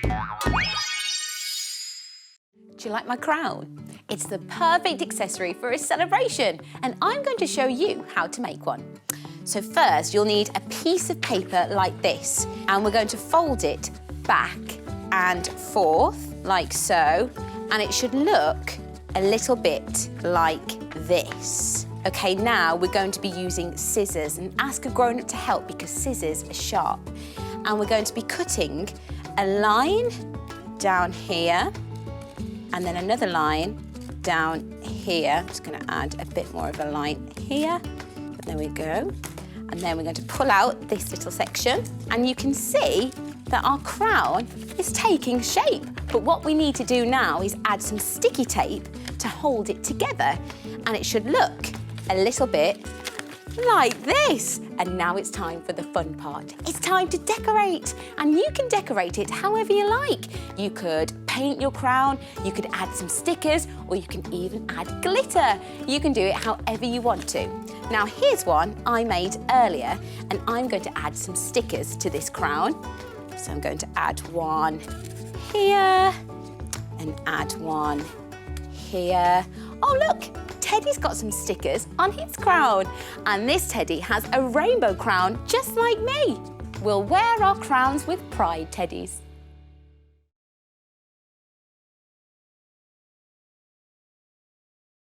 Do you like my crown? It's the perfect accessory for a celebration, and I'm going to show you how to make one. So first, you'll need a piece of paper like this, and we're going to fold it back and forth, like so, and it should look a little bit like this. Okay, now we're going to be using scissors, and ask a grown-up to help because scissors are sharp. And we're going to be cutting a line down here, and then another line down here. I'm just going to add a bit more of a line here. There we go. And then we're going to pull out this little section, and you can see that our crown is taking shape. But what we need to do now is add some sticky tape to hold it together, and it should look a little bit like this. And now it's time for the fun part. It's time to decorate, and you can decorate it however you like. You could paint your crown, you could add some stickers, or you can even add glitter. You can do it however you want to. Now here's one I made earlier, and I'm going to add some stickers to this crown. So I'm going to add one here and add one here. Oh look, Teddy's got some stickers on his crown, and this Teddy has a rainbow crown just like me. We'll wear our crowns with pride, Teddies.